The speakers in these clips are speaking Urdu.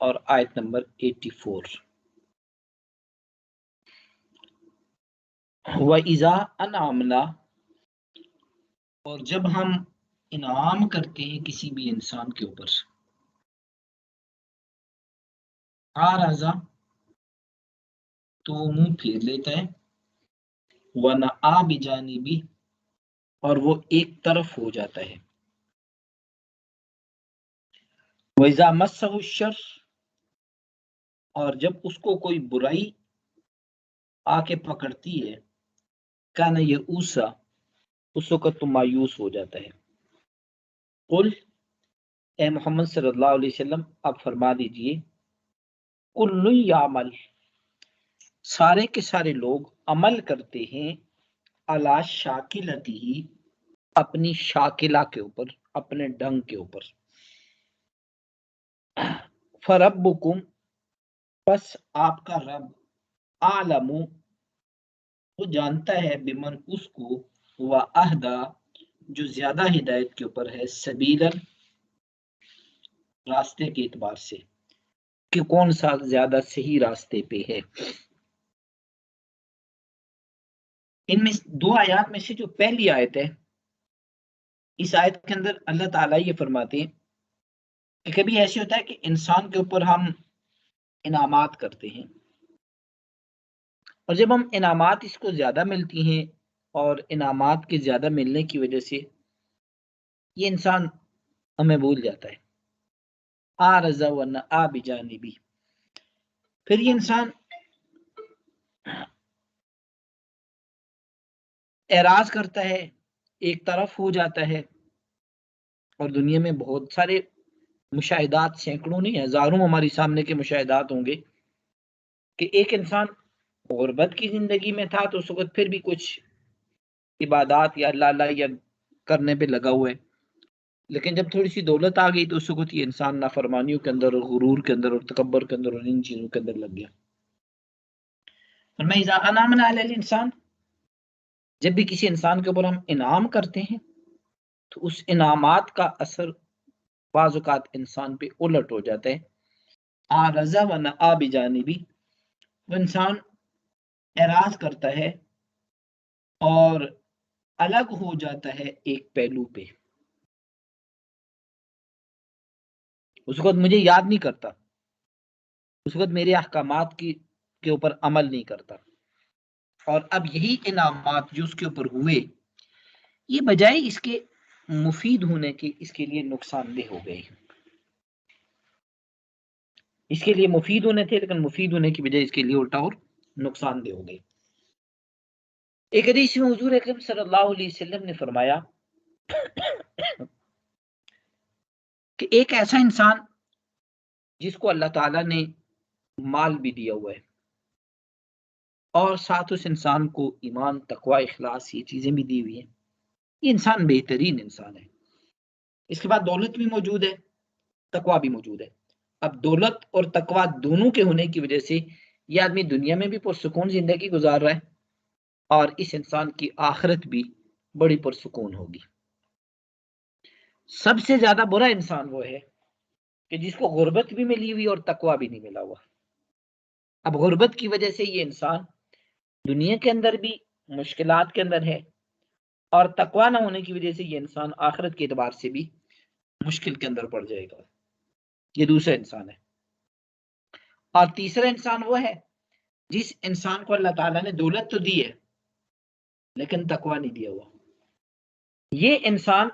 اور آیت نمبر 84۔ وَإِذَا أَنْعَمْنَا، اور جب ہم انعام کرتے ہیں کسی بھی انسان کے اوپر، آرزا تو منہ پھیر لیتا ہے، وَنَأَى بِجَانِبِهِ، اور وہ ایک طرف ہو جاتا ہے، وَإِذَا مَسَّهُ الشَّرُّ، اور جب اس کو کوئی برائی آ کے پکڑتی ہے، کان یئوسا، اس وقت تو مایوس ہو جاتا ہے۔ قل، اے محمد صلی اللہ علیہ وسلم آپ فرما دیجئے، کل یعمل، سارے کے سارے لوگ عمل کرتے ہیں، علی شاکلتہ، اپنی شاکلہ کے اوپر، اپنے ڈھنگ کے اوپر، فربکم، پس آپ کا رب، عالم، وہ جانتا ہے، بمن، اس کو، واہدا، جو زیادہ ہدایت کے اوپر ہے، سبیلا، راستے کے اعتبار سے، کہ کون سا زیادہ صحیح راستے پہ ہے۔ ان میں دو آیات میں سے جو پہلی آیت ہے، اس آیت کے اندر اللہ تعالیٰ یہ فرماتے ہیں کہ کبھی ایسے ہوتا ہے کہ انسان کے اوپر ہم انعامات کرتے ہیں، اور جب ہم انعامات اس کو زیادہ ملتی ہیں، اور انعامات کے زیادہ ملنے کی وجہ سے یہ انسان ہمیں بھول جاتا ہے، آرزا ونأى بجانبی، پھر یہ انسان اعراض کرتا ہے، ایک طرف ہو جاتا ہے، اور دنیا میں بہت سارے مشاہدات، سینکڑوں نہیں ہزاروں ہمارے سامنے کے مشاہدات ہوں گے کہ ایک انسان غربت کی زندگی میں تھا تو اس وقت پھر بھی کچھ عبادات یا اللہ یا کرنے پہ لگا ہوا ہے، لیکن جب تھوڑی سی دولت آ گئی تو اس وقت یہ انسان نافرمانیوں کے اندر، اور غرور کے اندر، اور تکبر کے اندر، اور ان چیزوں کے اندر لگ گیا۔ فرمایا اذا انعمنا علی الانسان، جب بھی کسی انسان کے اوپر ہم انعام کرتے ہیں تو اس انعامات کا اثر بعض اوقات انسان پہ الٹ ہو جاتا ہے، آرزا ونأى بجانبی، وہ انسان اعراض کرتا ہے اور الگ ہو جاتا ہے ایک پہلو پہ، اس وقت مجھے یاد نہیں کرتا، اس وقت میرے احکامات کے اوپر عمل نہیں کرتا، اور اب یہی انعامات جو اس کے اوپر ہوئے، یہ بجائے اس کے مفید ہونے کے، اس کے لیے نقصان دہ ہو گئے، اس کے لیے مفید ہونے تھے لیکن مفید ہونے کی بجائے اس کے لیے الٹا اور نقصان دہ ہو گئے۔ ایک حدیث میں حضور اکرم صلی اللہ علیہ وسلم نے فرمایا کہ ایک ایسا انسان جس کو اللہ تعالیٰ نے مال بھی دیا ہوا ہے، اور ساتھ اس انسان کو ایمان، تقوی، اخلاص، یہ چیزیں بھی دی ہوئی ہیں، یہ انسان بہترین انسان ہے، اس کے بعد دولت بھی موجود ہے، تقوی بھی موجود ہے۔ اب دولت اور تقوی دونوں کے ہونے کی وجہ سے یہ آدمی دنیا میں بھی پرسکون زندگی گزار رہا ہے، اور اس انسان کی آخرت بھی بڑی پرسکون ہوگی۔ سب سے زیادہ برا انسان وہ ہے کہ جس کو غربت بھی ملی ہوئی اور تقوی بھی نہیں ملا ہوا۔ اب غربت کی وجہ سے یہ انسان دنیا کے اندر بھی مشکلات کے اندر ہے، اور تقوی نہ ہونے کی وجہ سے یہ انسان آخرت کے اعتبار سے بھی مشکل کے اندر پڑ جائے گا۔ یہ دوسرا انسان ہے۔ اور تیسرا انسان وہ ہے جس انسان کو اللہ تعالیٰ نے دولت تو دی ہے لیکن تقوی نہیں دیا ہوا۔ یہ انسان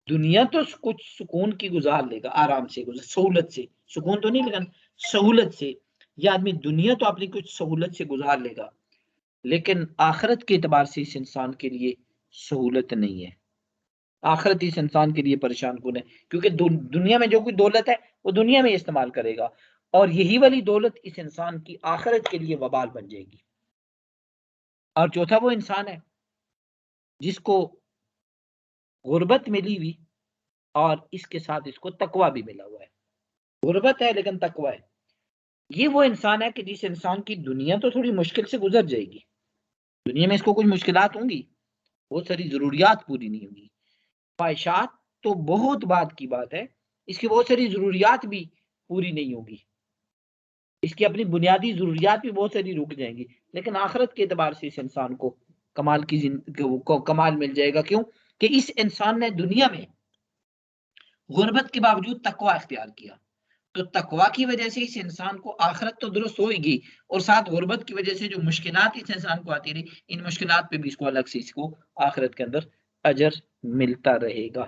دنیا تو کچھ سکون کی گزار لے گا، آرام سے، سہولت سے، سکون تو نہیں لیکن سہولت سے، یہ آدمی دنیا تو اپنی کچھ سہولت سے گزار لے گا، لیکن آخرت کے اعتبار سے اس انسان کے لیے سہولت نہیں ہے، آخرت اس انسان کے لیے پریشان کن ہے، کیونکہ دنیا میں جو کوئی دولت ہے وہ دنیا میں استعمال کرے گا، اور یہی والی دولت اس انسان کی آخرت کے لیے وبال بن جائے گی۔ اور چوتھا وہ انسان ہے جس کو غربت ملی ہوئی اور اس کے ساتھ اس کو تقوی بھی ملا ہوا ہے، غربت ہے لیکن تقوی ہے۔ یہ وہ انسان ہے کہ جس انسان کی دنیا تو تھوڑی مشکل سے گزر جائے گی، دنیا میں اس کو کچھ مشکلات ہوں گی، بہت ساری ضروریات پوری نہیں ہوں گی، خواہشات تو بہت بات کی بات ہے، اس کی بہت ساری ضروریات بھی پوری نہیں ہوگی، اس کی اپنی بنیادی ضروریات بھی بہت ساری رک جائیں گی، لیکن آخرت کے اعتبار سے اس انسان کو کمال کی کمال مل جائے گا۔ کیوں کہ اس انسان نے دنیا میں غربت کے باوجود تقوی اختیار کیا، تو تقوی کی وجہ سے اس انسان کو آخرت تو درست ہوئے گی، اور ساتھ غربت کی وجہ سے جو مشکلات اس انسان کو آتی رہی، ان مشکلات پہ بھی اس کو الگ سے اس کو آخرت کے اندر اجر ملتا رہے گا۔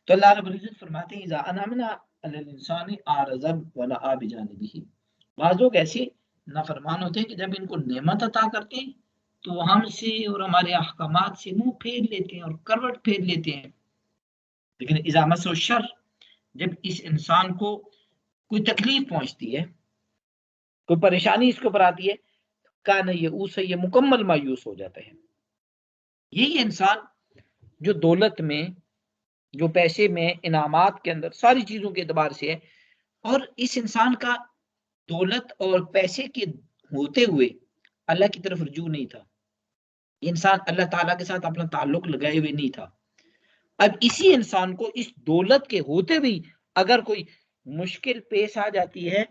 تو اللہ رب العزت فرماتے ہیں اذا انعمنا علی الانسان اعرض ونأى بجانبه، بعض لوگ ایسے نافرمان ہوتے ہیں کہ جب ان کو نعمت عطا کرتے ہیں تو ہم سے اور ہمارے احکامات سے منہ پھیر لیتے ہیں اور کروٹ پھیر لیتے ہیں، لیکن اذا مس الشر، جب اس انسان کو کوئی تکلیف پہنچتی ہے، کوئی پریشانی اس کے اوپر آتی ہے، کان یئوس، یہ مکمل مایوس ہو جاتا ہے۔ یہی انسان جو دولت میں، جو پیسے میں، انعامات کے اندر، ساری چیزوں کے اعتبار سے ہے، اور اس انسان کا دولت اور پیسے کے ہوتے ہوئے اللہ کی طرف رجوع نہیں تھا، یہ انسان اللہ تعالیٰ کے ساتھ اپنا تعلق لگائے ہوئے نہیں تھا۔ اب اسی انسان کو اس دولت کے ہوتے بھی اگر کوئی مشکل پیش آ جاتی ہے،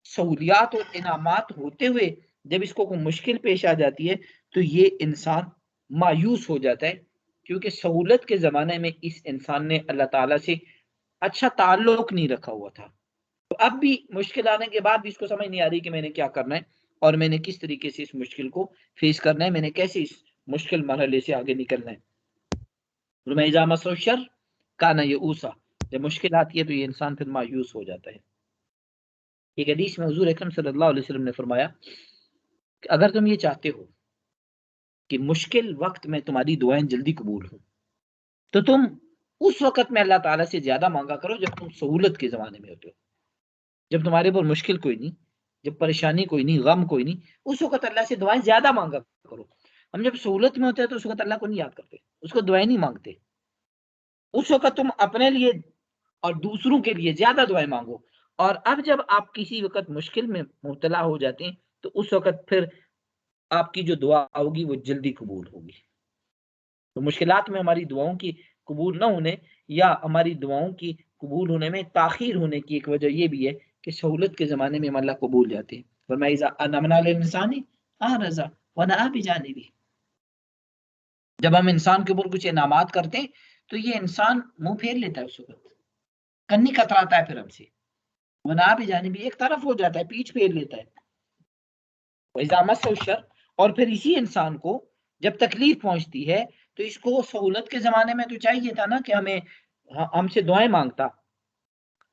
سہولیات اور انعامات ہوتے ہوئے جب اس کو کوئی مشکل پیش آ جاتی ہے، تو یہ انسان مایوس ہو جاتا ہے، کیونکہ سہولت کے زمانے میں اس انسان نے اللہ تعالیٰ سے اچھا تعلق نہیں رکھا ہوا تھا، تو اب بھی مشکل آنے کے بعد بھی اس کو سمجھ نہیں آ رہی کہ میں نے کیا کرنا ہے، اور میں نے کس طریقے سے اس مشکل کو فیس کرنا ہے، میں نے کیسے اس مشکل مرحلے سے آگے نکلنا ہے۔ اذا مس الشر کان یئوسا، جب مشکل آتی ہے تو یہ انسان پھر مایوس ہو جاتا ہے۔ ایک حدیث میں حضور اکرم صلی اللہ علیہ وسلم نے فرمایا کہ اگر تم یہ چاہتے ہو کہ مشکل وقت میں تمہاری دعائیں جلدی قبول ہوں، تو تم اس وقت میں اللہ تعالیٰ سے زیادہ مانگا کرو جب تم سہولت کے زمانے میں ہوتے ہو، جب تمہارے اوپر مشکل کوئی نہیں، جب پریشانی کوئی نہیں، غم کوئی نہیں، اس وقت اللہ سے دعائیں زیادہ مانگا کرو۔ ہم جب سہولت میں ہوتے ہیں تو اس وقت اللہ کو نہیں یاد کرتے، اس کو دعائیں نہیں مانگتے، اس وقت تم اپنے لیے اور دوسروں کے لیے زیادہ دعائیں مانگو، اور اب جب آپ کسی وقت مشکل میں مبتلا ہو جاتے ہیں تو اس وقت پھر آپ کی جو دعا ہوگی وہ جلدی قبول ہوگی۔ تو مشکلات میں ہماری دعاؤں کی قبول نہ ہونے یا ہماری دعاؤں کی قبول ہونے میں تاخیر ہونے کی ایک وجہ یہ بھی ہے کہ سہولت کے زمانے میں ہم اللہ قبول جاتے ہیں، فرمایا اذا انعمنا علی الانسان اعرض ونأى بجانبه، جب ہم انسان کے اوپر کچھ انعامات کرتے ہیں تو یہ انسان منہ پھیر لیتا ہے، اس وقت کنی کتراتا ہے، پھر ہم سے ونأى بجانبه، ایک طرف ہو جاتا ہے، پیچھ پھیر لیتا ہے۔ وَإِذَا مَسَّهُ الشَّرُّ، اور پھر اسی انسان کو جب تکلیف پہنچتی ہے تو اس کو سہولت کے زمانے میں تو چاہیے تھا نا کہ ہم سے دعائیں مانگتا،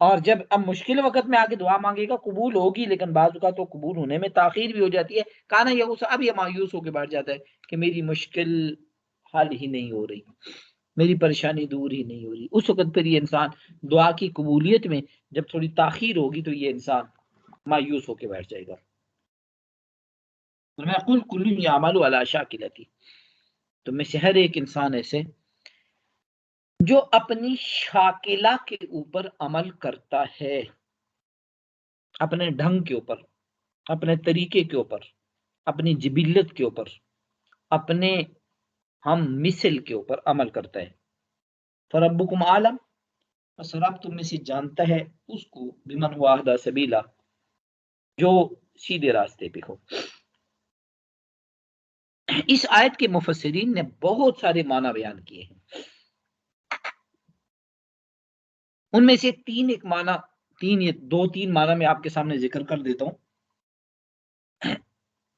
اور جب اب مشکل وقت میں آگے دعا مانگے گا قبول ہوگی، لیکن بعض اوقات تو قبول ہونے میں تاخیر بھی ہو جاتی ہے، کانا یئوس، اب یہ مایوس ہو کے بیٹھ جاتا ہے کہ میری مشکل حل ہی نہیں ہو رہی، میری پریشانی دور ہی نہیں ہو رہی۔ اس وقت پھر یہ انسان دعا کی قبولیت میں جب تھوڑی تاخیر ہوگی تو یہ انسان مایوس ہو کے بیٹھ جائے گا۔ میں قل کل یعمل علی شاکلتی، تو میں سے ہر ایک انسان ایسے جو اپنی شاکلہ کے اوپر عمل کرتا ہے، اپنے ڈھنگ کے اوپر، اپنے طریقے کے اوپر، اپنی جبلت کے اوپر، اپنے ہم مثل کے اوپر عمل کرتا ہے۔ فربکم عالم، بس رب تم میں سے جانتا ہے اس کو، بمن ہوا اہدی سبیلا، جو سیدھے راستے پہ ہو۔ اس آیت کے مفسرین نے بہت سارے معنی بیان کیے ہیں، ان میں سے دو تین معنی میں آپ کے سامنے ذکر کر دیتا ہوں،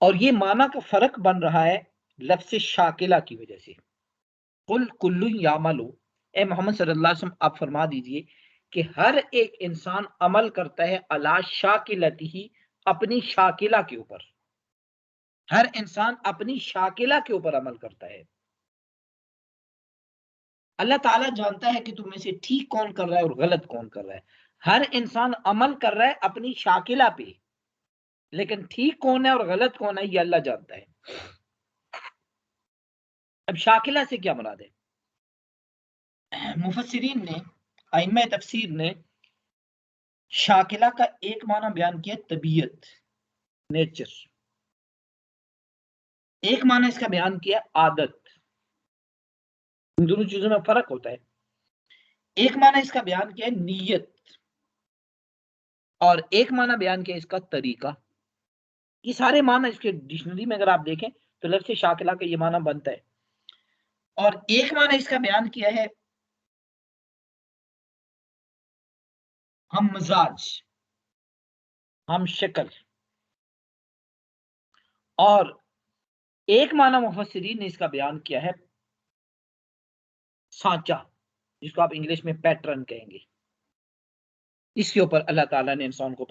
اور یہ معنی کا فرق بن رہا ہے لفظ شاکلہ کی وجہ سے۔ قل کل یعمل، اے محمد صلی اللہ علیہ وسلم آپ فرما دیجئے کہ ہر ایک انسان عمل کرتا ہے علی شاکلتہ، اپنی شاکلہ کے اوپر، ہر انسان اپنی شاکلہ کے اوپر عمل کرتا ہے۔ اللہ تعالیٰ جانتا ہے کہ تم میں سے ٹھیک کون کر رہا ہے اور غلط کون کر رہا ہے، ہر انسان عمل کر رہا ہے اپنی شاکلہ پہ، لیکن ٹھیک کون ہے اور غلط کون ہے یہ اللہ جانتا ہے۔ اب شاکلہ سے کیا مراد ہے؟ مفسرین نے، ائمہ تفسیر نے شاکلہ کا ایک معنی بیان کیا طبیعت، نیچر، ایک معنی اس کا بیان کیا عادت، ان دونوں چیزوں میں فرق ہوتا ہے۔ ایک معنی اس کا بیان کیا نیت، اور ایک معنی بیان کیا اس کا طریقہ. یہ سارے معنی اس کے ڈکشنری میں اگر آپ دیکھیں تو لفظ شاکلہ کا یہ معنی بنتا ہے. اور ایک معنی اس کا بیان کیا ہے ہم مزاج، ہم شکل. اور ایک معنی مفسرین نے اس کا بیان کیا ہے سانچہ، جس کو آپ انگلش میں پیٹرن کہیں گے. اس کے اوپر اللہ تعالیٰ نے انسان کو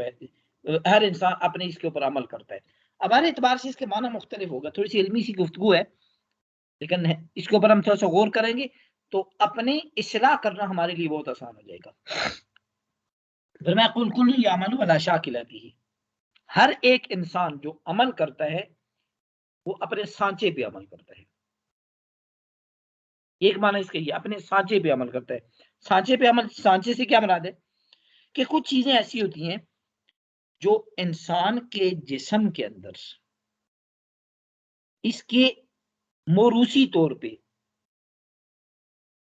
ہر انسان اپنے اس کے اوپر عمل کرتا ہے. اب ہر اعتبار سے اس کے معنی مختلف ہوگا، تھوڑی سی علمی سی گفتگو ہے، لیکن اس کے اوپر ہم تھوڑا سا غور کریں گے تو اپنے اصلاح کرنا ہمارے لیے بہت آسان ہو جائے گا. پھر میں قل کل یعمل علی شاکلتہ، ہر ایک انسان جو عمل کرتا ہے وہ اپنے سانچے پہ عمل کرتا ہے. ایک معنی اس کا یہ اپنے سانچے پہ عمل کرتا ہے. سانچے پہ عمل، سانچے سے کیا مراد ہے کہ کچھ چیزیں ایسی ہوتی ہیں جو انسان کے جسم کے اندر اس کے موروثی طور پہ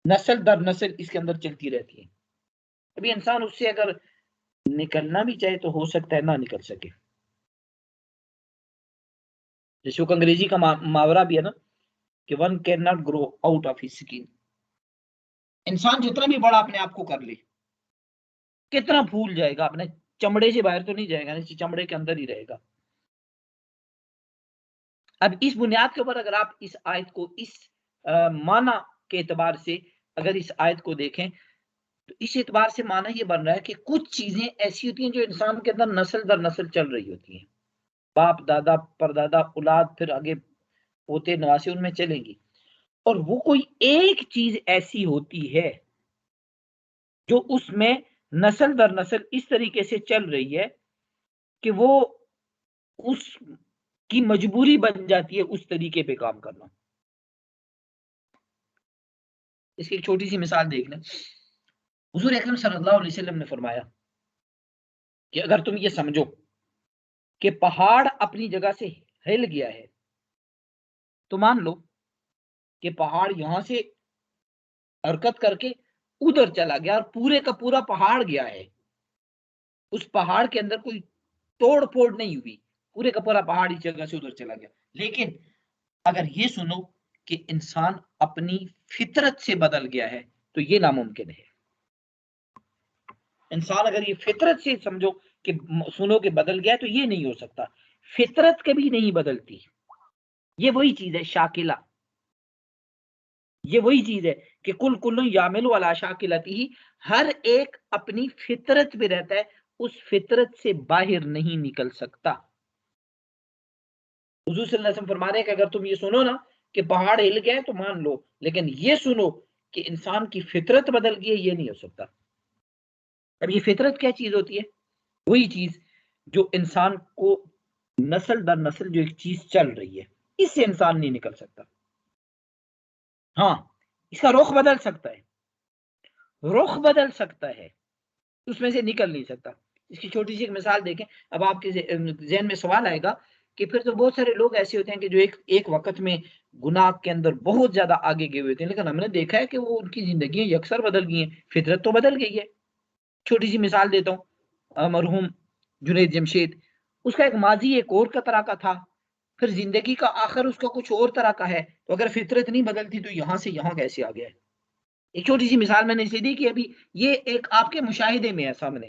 نسل در نسل اس کے اندر چلتی رہتی ہیں. ابھی انسان اس سے اگر نکلنا بھی چاہے تو ہو سکتا ہے نہ نکل سکے. جیسے وہ انگریزی کا محاورہ بھی ہے نا کہ one can not grow out of his skin. انسان جتنا بھی بڑا اپنے آپ کو کر لے، کتنا پھول جائے گا، اپنے چمڑے سے باہر تو نہیں جائے گا، چمڑے کے اندر ہی رہے گا. اب اس بنیاد کے اوپر اگر آپ اس آیت کو اس معنی کے اعتبار سے اگر اس آیت کو دیکھیں تو اس اعتبار سے معنی یہ بن رہا ہے کہ کچھ چیزیں ایسی ہوتی ہیں جو انسان کے اندر نسل در نسل چل رہی ہوتی ہیں، باپ دادا پردادا اولاد پھر آگے پوتے نواسے ان میں چلیں گی. اور وہ کوئی ایک چیز ایسی ہوتی ہے جو اس میں نسل در نسل اس طریقے سے چل رہی ہے کہ وہ اس کی مجبوری بن جاتی ہے اس طریقے پہ کام کرنا. اس کی ایک چھوٹی سی مثال دیکھ لیں. حضور اکرم صلی اللہ علیہ وسلم نے فرمایا کہ اگر تم یہ سمجھو کہ پہاڑ اپنی جگہ سے ہل گیا ہے تو مان لو کہ پہاڑ یہاں سے حرکت کر کے ادھر چلا گیا اور پورے کا پورا پہاڑ گیا ہے. اس پہاڑ کے اندر کوئی توڑ پھوڑ نہیں ہوئی، پورے کا پورا پہاڑ اس جگہ سے ادھر چلا گیا. لیکن اگر یہ سنو کہ انسان اپنی فطرت سے بدل گیا ہے تو یہ ناممکن ہے. انسان اگر یہ فطرت سے سمجھو کہ سنو کہ بدل گیا تو یہ نہیں ہو سکتا. فطرت کبھی نہیں بدلتی. یہ وہی چیز ہے شاکلہ، یہ وہی چیز ہے کہ کل کل یعمل علی شاکلتہ، ہر ایک اپنی فطرت پہ رہتا ہے، اس فطرت سے باہر نہیں نکل سکتا. حضور صلی اللہ علیہ وسلم فرما رہے ہیں کہ اگر تم یہ سنو نا کہ پہاڑ ہل گئے تو مان لو، لیکن یہ سنو کہ انسان کی فطرت بدل گئی ہے، یہ نہیں ہو سکتا. اب یہ فطرت کیا چیز ہوتی ہے؟ وہی چیز جو انسان کو نسل در نسل جو ایک چیز چل رہی ہے، اس سے انسان نہیں نکل سکتا. ہاں اس کا رخ بدل سکتا ہے، رخ بدل سکتا ہے، اس میں سے نکل نہیں سکتا. اس کی چھوٹی سی ایک مثال دیکھیں. اب آپ کے ذہن میں سوال آئے گا کہ پھر تو بہت سارے لوگ ایسے ہوتے ہیں کہ جو ایک وقت میں گناہ کے اندر بہت زیادہ آگے گئے ہوئے تھے، لیکن ہم نے دیکھا ہے کہ وہ ان کی زندگیاں یکسر بدل گئی ہیں، فطرت تو بدل گئی ہے. چھوٹی سی مثال دیتا ہوں، مرحوم جنید جمشید، اس کا ایک ماضی ایک اور کا طرح کا تھا، پھر زندگی کا آخر اس کا کچھ اور طرح کا ہے. تو اگر فطرت نہیں بدلتی تو یہاں سے یہاں کیسے آ گیا ہے؟ ایک چھوٹی سی مثال میں نے اسے دی کہ ابھی یہ ایک آپ کے مشاہدے میں ہے سامنے.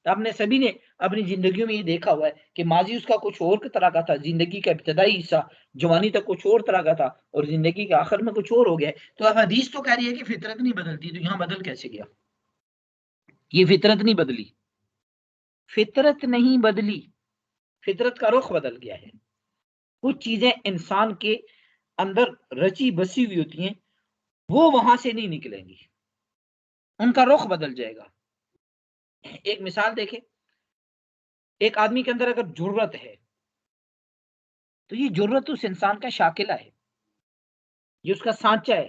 آپ نے سبھی نے اپنی زندگیوں میں یہ دیکھا ہوا ہے کہ ماضی اس کا کچھ اور طرح کا تھا، زندگی کا ابتدائی حصہ جوانی تک کچھ اور طرح کا تھا اور زندگی کے آخر میں کچھ اور ہو گیا. تو اب حدیث تو کہہ رہی ہے کہ فطرت نہیں بدلتی، تو یہاں بدل کیسے گیا؟ یہ فطرت نہیں بدلی، فطرت نہیں بدلی، فطرت کا رخ بدل گیا ہے. کچھ چیزیں انسان کے اندر رچی بسی ہوئی ہوتی ہیں، وہ وہاں سے نہیں نکلیں گی، ان کا رخ بدل جائے گا. ایک مثال دیکھیں، ایک آدمی کے اندر اگر جرت ہے تو یہ جرت اس انسان کا شاکلہ ہے، یہ اس کا سانچہ ہے،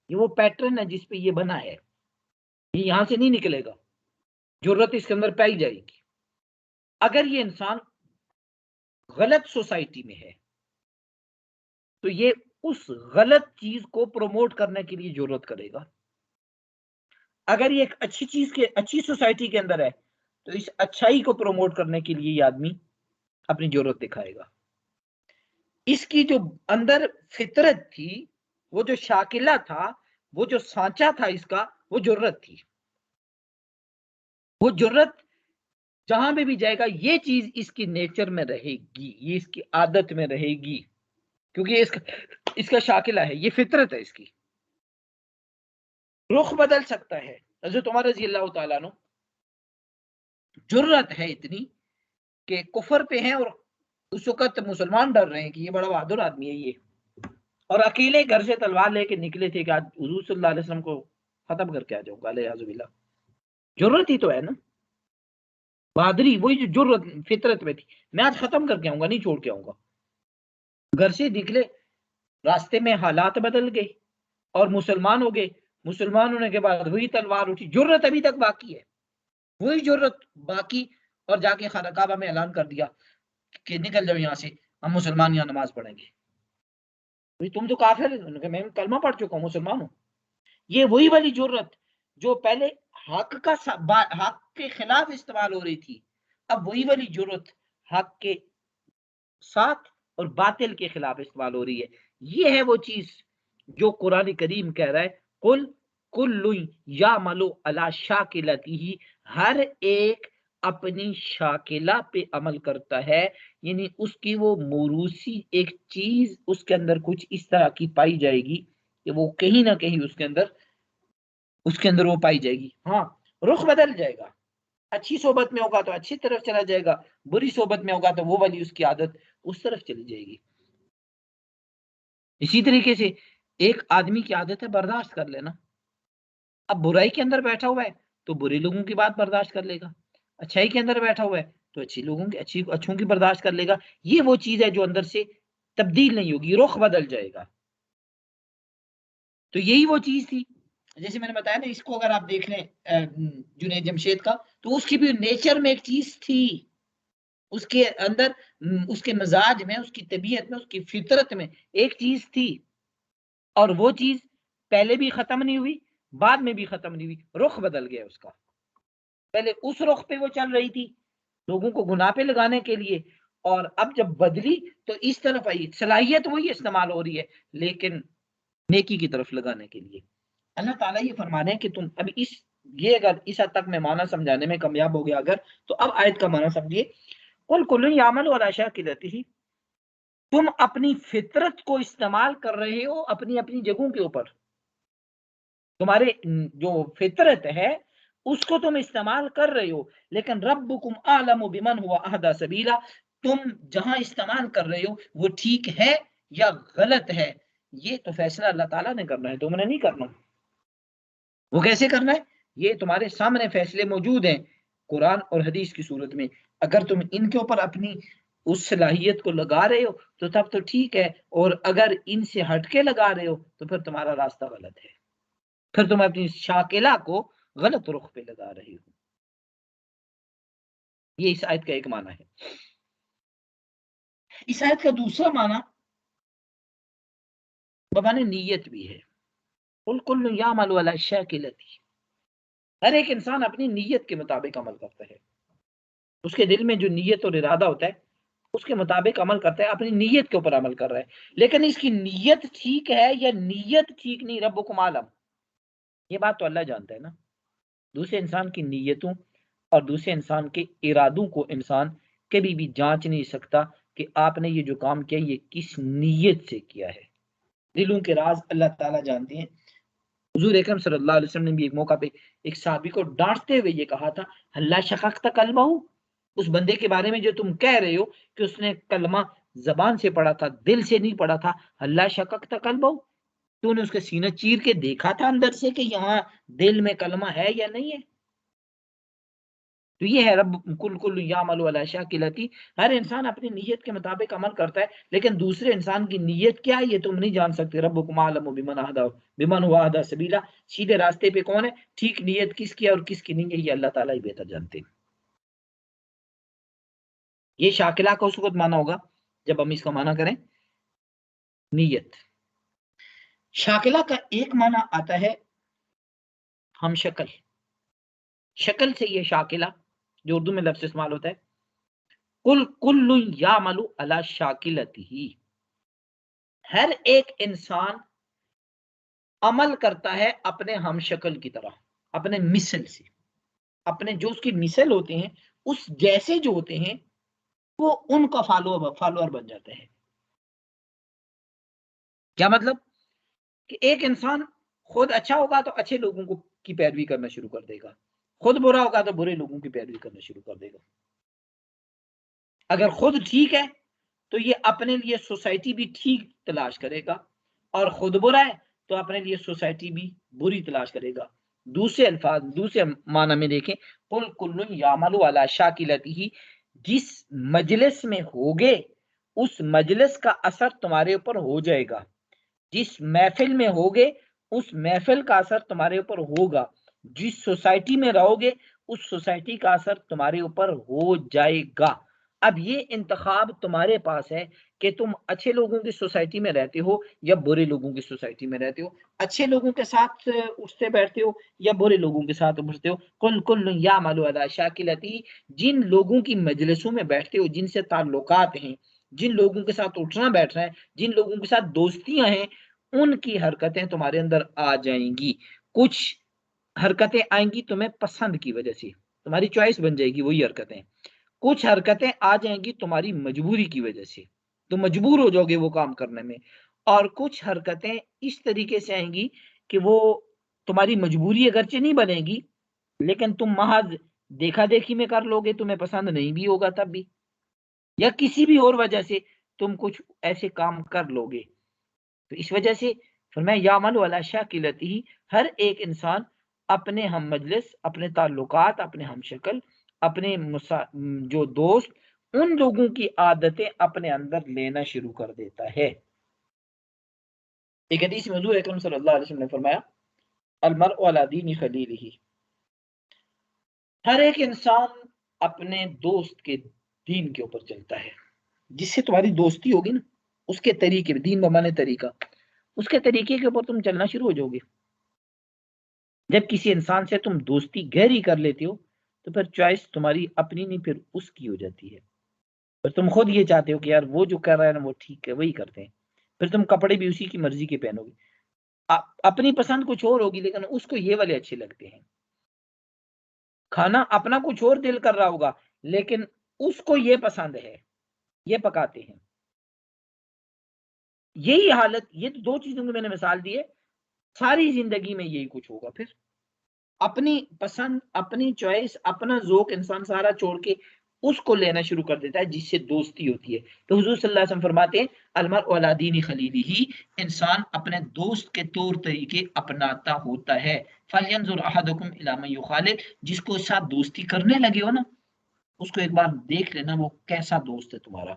یہ وہ پیٹرن ہے جس پہ یہ بنا ہے، یہ یہاں سے نہیں نکلے گا، جرت اس کے اندر پائی جائے گی. اگر یہ انسان غلط سوسائٹی میں ہے تو یہ اس غلط چیز کو پروموٹ کرنے کے لیے جرت کرے گا. اگر یہ ایک اچھی چیز کے اچھی سوسائٹی کے اندر ہے تو اس اچھائی کو پروموٹ کرنے کے لیے یہ آدمی اپنی ضرورت دکھائے گا. اس کی جو اندر فطرت تھی، وہ جو شاکلہ تھا، وہ جو سانچہ تھا اس کا، وہ ضرورت تھی. وہ ضرورت جہاں بھی جائے گا یہ چیز اس کی نیچر میں رہے گی، یہ اس کی عادت میں رہے گی، کیونکہ اس کا شاکلہ ہے، یہ فطرت ہے اس کی. رخ بدل سکتا ہے. حضرت عمر رضی اللہ تعالیٰ عنہ ضرورت ہے اتنی کہ کفر پہ ہیں اور اس وقت مسلمان ڈر رہے ہیں کہ یہ بڑا بہادر آدمی ہے یہ، اور اکیلے گھر سے تلوار لے کے نکلے تھے کہ آج حضور صلی اللہ علیہ وسلم کو ختم کر کے آ جاؤں گا. علیہ باللہ، ضرورت ہی تو ہے نا، بہادری وہی جو ضرورت فطرت میں تھی، میں آج ختم کر کے آؤں گا، نہیں چھوڑ کے آؤں گا. گھر سے نکلے، راستے میں حالات بدل گئے اور مسلمان ہو گئے. مسلمان ہونے کے بعد وہی تلوار اٹھی، ضرورت ابھی تک باقی ہے، وہی ضرورت باقی، اور جا کے خانہ کعبہ میں اعلان کر دیا کہ نکل جاؤ یہاں سے، ہم مسلمان یہاں نماز پڑھیں گے. تم تو کافر ہے، میں کلمہ پڑھ چکا ہوں، مسلمان ہوں. یہ وہی والی ضرورت جو پہلے حق کے خلاف استعمال ہو رہی تھی، اب وہی والی ضرورت حق کے ساتھ اور باطل کے خلاف استعمال ہو رہی ہے. یہ ہے وہ چیز جو قرآن کریم کہہ رہا ہے، قل کل یعمل علی شاکلتہ، ہر ایک اپنی شاکلہ پہ عمل کرتا ہے. یعنی اس کی وہ موروثی ایک چیز اس کے اندر کچھ اس طرح کی پائی جائے گی کہ وہ کہیں نہ کہیں اس کے اندر وہ پائی جائے گی. ہاں، رخ بدل جائے گا. اچھی صحبت میں ہوگا تو اچھی طرف چلا جائے گا، بری صحبت میں ہوگا تو وہ والی اس کی عادت اس طرف چلی جائے گی. اسی طریقے سے ایک آدمی کی عادت ہے برداشت کر لینا. اب برائی کے اندر بیٹھا ہوا ہے تو برے لوگوں کی بات برداشت کر لے گا، اچھائی کے اندر بیٹھا ہوا ہے تو اچھوں کی برداشت کر لے گا. یہ وہ چیز ہے جو اندر سے تبدیل نہیں ہوگی، رخ بدل جائے گا. تو یہی وہ چیز تھی، جیسے میں نے بتایا نا، اس کو اگر آپ دیکھ لیں جنید جمشید کا، تو اس کی بھی نیچر میں ایک چیز تھی، اس کے اندر، اس کے مزاج میں، اس کی طبیعت میں، اس کی فطرت میں ایک چیز تھی، اور وہ چیز پہلے بھی ختم نہیں ہوئی، بعد میں بھی ختم نہیں ہوئی، رخ بدل گیا اس کا. پہلے اس رخ پہ وہ چل رہی تھی لوگوں کو گناہ پہ لگانے کے لیے، اور اب جب بدلی تو اس طرف آئی، صلاحیت وہی استعمال ہو رہی ہے لیکن نیکی کی طرف لگانے کے لیے. اللہ تعالیٰ یہ فرمانے کہ تم اب یہ اگر اس حد تک میں معنی سمجھانے میں کامیاب ہو گیا اگر، تو اب آیت کا معنی سمجھیے. قل کل یعمل علی شاکلتہ، تم اپنی فطرت کو استعمال کر رہے ہو اپنی اپنی جگہوں کے اوپر. تمہارے جو فطرت ہے اس کو تم استعمال کر رہے ہو، لیکن ربکم اعلم بمن هو اہدی سبیلا، تم جہاں استعمال کر رہے ہو وہ ٹھیک ہے یا غلط ہے، یہ تو فیصلہ اللہ تعالیٰ نے کرنا ہے، تم نے نہیں کرنا. وہ کیسے کرنا ہے؟ یہ تمہارے سامنے فیصلے موجود ہیں قرآن اور حدیث کی صورت میں. اگر تم ان کے اوپر اپنی اس صلاحیت کو لگا رہے ہو تو تب تو ٹھیک ہے، اور اگر ان سے ہٹ کے لگا رہے ہو تو پھر تمہارا راستہ غلط ہے، پھر تم اپنی شاکلہ کو غلط رخ پہ لگا رہے ہو. یہ اس آیت کا ایک معنی ہے. اس آیت کا دوسرا معنی بمانے نیت بھی ہے. قل کل یعمل علی شاکلتہ، ہر ایک انسان اپنی نیت کے مطابق عمل کرتا ہے. اس کے دل میں جو نیت اور ارادہ ہوتا ہے اس کے مطابق عمل کرتا ہے، اپنی نیت کے اوپر عمل کر رہا ہے. لیکن اس کی نیت ٹھیک ہے یا نیت ٹھیک نہیں، ربکم عالم، یہ بات تو اللہ جانتا ہے نا. دوسرے انسان کی نیتوں اور دوسرے انسان کے ارادوں کو انسان کبھی بھی جانچ نہیں سکتا کہ آپ نے یہ جو کام کیا یہ کس نیت سے کیا ہے. دلوں کے راز اللہ تعالیٰ جانتے ہیں. حضور اکرم صلی اللہ علیہ وسلم نے بھی ایک موقع پہ ایک صحابی کو ڈانٹتے ہوئے یہ کہا تھا، اللہ شققت قلبہ، اس بندے کے بارے میں جو تم کہہ رہے ہو کہ اس نے کلمہ زبان سے پڑھا تھا دل سے نہیں پڑھا تھا، اللہ شققت قلبہ، تو نے اس کے سینہ چیر کے دیکھا تھا اندر سے کہ یہاں دل میں کلمہ ہے یا نہیں ہے. تو یہ ہے رب کل یعمل علی شاکلتہ، ہر انسان اپنی نیت کے مطابق عمل کرتا ہے، لیکن دوسرے انسان کی نیت کیا ہے یہ تم نہیں جان سکتے. ربکم اعلم بمن هو اہدی سبیلا، سیدھے راستے پہ کون ہے، ٹھیک نیت کس کی ہے اور کس کی نہیں ہے، یہ اللہ تعالیٰ ہی بہتر جانتے ہیں. یہ شاکلہ کا اس وقت معنی ہوگا جب ہم اس کا معنی کریں نیت. شاکلہ کا ایک معنی آتا ہے ہم شکل، شکل سے یہ شاکلہ جو اردو میں لفظ استعمال ہوتا ہے، کل یعمل علی شاکلتہ، ہر ایک انسان عمل کرتا ہے اپنے ہم شکل کی طرح، اپنے مثل سے، اپنے جو اس کی مثل ہوتے ہیں اس جیسے جو ہوتے ہیں وہ ان کا فالوور بن جاتے ہیں۔ کیا مطلب؟ کہ ایک انسان خود اچھا ہوگا تو اچھے لوگوں کی پیروی کرنا شروع کر دے گا، خود برا ہوگا تو برے لوگوں کی پیروی کرنا شروع کر دے گا۔ اگر خود ٹھیک ہے تو یہ اپنے لیے سوسائٹی بھی ٹھیک تلاش کرے گا، اور خود برا ہے تو اپنے لیے سوسائٹی بھی بری تلاش کرے گا۔ دوسرے الفاظ، دوسرے معنی میں دیکھیں، قل کل یعمل علی شاکلتہ، جس مجلس میں ہوگے اس مجلس کا اثر تمہارے اوپر ہو جائے گا، جس محفل میں ہوگے اس محفل کا اثر تمہارے اوپر ہوگا، جس سوسائٹی میں رہو گے اس سوسائٹی کا اثر تمہارے اوپر ہو جائے گا۔ اب یہ انتخاب تمہارے پاس ہے کہ تم اچھے لوگوں کی سوسائٹی میں رہتے ہو یا برے لوگوں کی سوسائٹی میں رہتے ہو، اچھے لوگوں کے ساتھ اٹھتے بیٹھتے ہو یا برے لوگوں کے ساتھ اٹھتے ہو۔ کل یعمل علی شاکلتہ، جن لوگوں کی مجلسوں میں بیٹھتے ہو، جن سے تعلقات ہیں، جن لوگوں کے ساتھ اٹھنا بیٹھنا ہے، جن لوگوں کے ساتھ دوستیاں ہیں، ان کی حرکتیں تمہارے اندر آ جائیں گی۔ کچھ حرکتیں آئیں گی تمہیں پسند کی وجہ سے، تمہاری چوائس بن جائے گی وہی حرکتیں۔ کچھ حرکتیں آ جائیں گی تمہاری مجبوری کی وجہ سے، تم مجبور ہو جاؤ گے وہ کام کرنے میں، اور کچھ حرکتیں اس طریقے سے آئیں گی کہ وہ تمہاری مجبوری اگرچہ نہیں بنے گی لیکن تم محض دیکھا دیکھی میں کر لو گے، تمہیں پسند نہیں بھی ہوگا تب بھی، یا کسی بھی اور وجہ سے تم کچھ ایسے کام کر لو گے۔ تو اس وجہ سے فرمایا یعمل علی شاکلتہ، ہر ایک انسان اپنے ہم مجلس، اپنے تعلقات، اپنے ہم شکل، اپنے جو دوست، ان لوگوں کی عادتیں اپنے اندر لینا شروع کر دیتا ہے۔ ایک حدیث میں حضور اکرم صلی اللہ علیہ وسلم نے فرمایا المرء علی دین خلیلہ، ہر ایک انسان اپنے دوست کے دین کے اوپر چلتا ہے، جس سے تمہاری دوستی ہوگی نا اس کے طریقے، دین بمانے طریقہ، اس کے طریقے کے اوپر تم چلنا شروع ہو جاؤ گے۔ جب کسی انسان سے تم دوستی گہری کر لیتے ہو تو پھر چوائس تمہاری اپنی نہیں، پھر اس کی ہو جاتی ہے۔ پھر تم خود یہ چاہتے ہو کہ یار وہ جو کر رہا ہے نا وہ ٹھیک ہے، وہی کرتے ہیں، پھر تم کپڑے بھی اسی کی مرضی کے پہنو گے۔ اپنی پسند کچھ اور ہوگی لیکن اس کو یہ والے اچھے لگتے ہیں، کھانا اپنا کچھ اور دل کر رہا ہوگا لیکن اس کو یہ پسند ہے، یہ پکاتے ہیں۔ یہی حالت، یہ تو دو چیزوں کی میں نے مثال دی ہے، ساری زندگی میں یہی کچھ ہوگا۔ پھر اپنی پسند، اپنی چوائس، اپنا ذوق انسان سارا چھوڑ کے اس کو لینا شروع کر دیتا ہے جس سے دوستی ہوتی ہے۔ تو حضور صلی اللہ علیہ وسلم فرماتے ہیں المرء علی دین خلیلہ، انسان اپنے دوست کے طور طریقے اپناتا ہوتا ہے۔ فلینظر احدکم الی من یخالط، جس کو ساتھ دوستی کرنے لگے ہو نا اس کو ایک بار دیکھ لینا وہ کیسا دوست ہے تمہارا،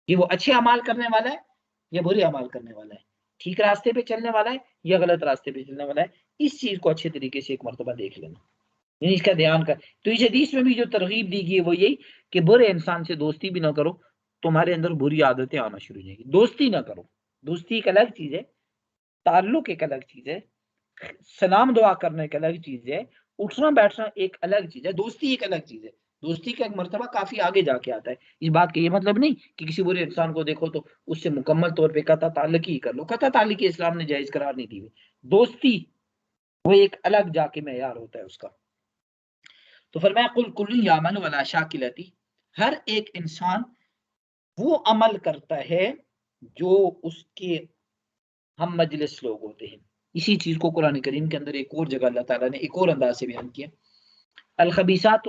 کہ وہ اچھے اعمال کرنے والا ہے یا برے اعمال کرنے والا ہے، ٹھیک راستے پہ چلنے والا ہے یا غلط راستے پہ چلنے والا ہے۔ اس چیز کو اچھے طریقے سے ایک مرتبہ دیکھ لینا، یعنی اس کا دھیان کر۔ تو اس حدیث میں بھی جو ترغیب دی گئی ہے وہ یہی کہ برے انسان سے دوستی بھی نہ کرو، تمہارے اندر بری عادتیں آنا شروع ہو جائیں گی۔ دوستی نہ کرو، دوستی ایک الگ چیز ہے، تعلق ایک الگ چیز ہے، سلام دعا کرنا ایک الگ چیز ہے، اٹھنا بیٹھنا ایک الگ چیز ہے، دوستی ایک الگ چیز ہے۔ دوستی کا ایک مرتبہ کافی آگے جا کے آتا ہے۔ اس بات کا یہ مطلب نہیں کہ کسی برے انسان کو دیکھو تو اس سے مکمل طور پہ قطع تعلق ہی کر لو، قطع تعلق اسلام نے جائز قرار نہیں دی ہوئی۔ دوستی وہ ایک الگ جا کے معیار ہوتا ہے اس کا۔ تو فرمایا قل کل یعمل علی شاکلتہ، ہر ایک انسان وہ عمل کرتا ہے جو اس کے ہم مجلس لوگ ہوتے ہیں۔ اسی چیز کو قرآن کریم کے اندر ایک اور جگہ اللہ تعالیٰ نے ایک اور انداز سے بیان کیا، الخبیثات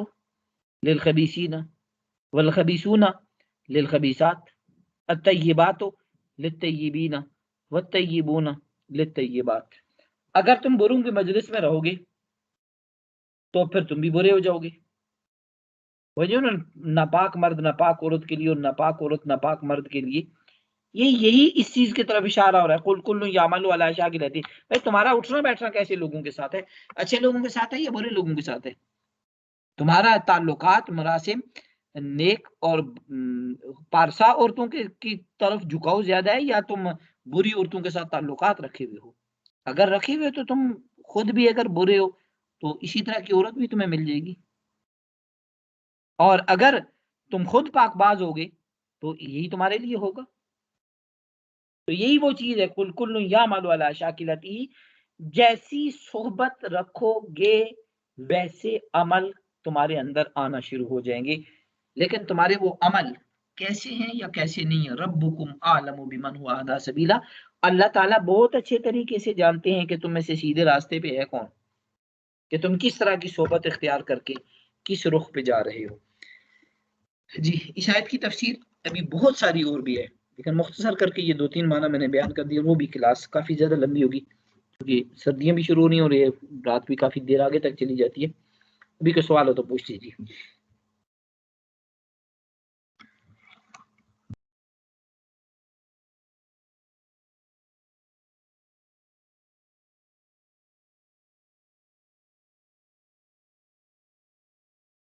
للخبیثین والخبیثون للخبیثات الطیبات للطیبین والطیبون للطیبات۔ اگر تم بروں کے مجلس میں رہو گے تو پھر تم بھی برے ہو جاؤ گے۔ وہ جو ناپاک مرد ناپاک عورت کے لیے اور ناپاک عورت ناپاک مرد کے لیے، یہی اس چیز کی طرف اشارہ ہو رہا ہے قل کل یعمل علی شاکلتہ۔ بھائی تمہارا اٹھنا بیٹھنا کیسے لوگوں کے ساتھ ہے؟ اچھے لوگوں کے ساتھ ہے یا برے لوگوں کے ساتھ ہے؟ تمہارا تعلقات، مراسم نیک اور پارسا عورتوں کی طرف جھکاؤ زیادہ ہے یا تم بری عورتوں کے ساتھ تعلقات رکھے ہوئے ہو؟ اگر رکھے ہوئے تو تم خود بھی اگر برے ہو تو اسی طرح کی عورت بھی تمہیں مل جائے گی۔ اور اگر تم خود پاک باز ہوگے تو یہی تمہارے لیے ہوگا. تو یہی وہ چیز ہے کل کل یعمل علی شاکلتہ، جیسی صحبت رکھو گے ویسے عمل تمہارے اندر آنا شروع ہو جائیں گے. لیکن تمہارے وہ عمل کیسے ہیں یا کیسے نہیں ہیں، ربکم اعلم بمن هو اهدی سبیلا، اللہ تعالیٰ بہت اچھے طریقے سے جانتے ہیں کہ تم میں سے سیدھے راستے پہ ہے کون، کہ تم کس طرح کی صحبت اختیار کر کے کس رخ پہ جا رہے ہو. جی اس آیت کی تفسیر ابھی بہت ساری اور بھی ہے، لیکن مختصر کر کے یہ 2-3 معنی میں نے بیان کر دیا. وہ بھی کلاس کافی زیادہ لمبی ہوگی کیونکہ سردیاں بھی شروع نہیں ہو رہی ہے، رات بھی کافی دیر آگے تک چلی جاتی ہے. ابھی کوئی سوال ہو تو پوچھ لیجیے.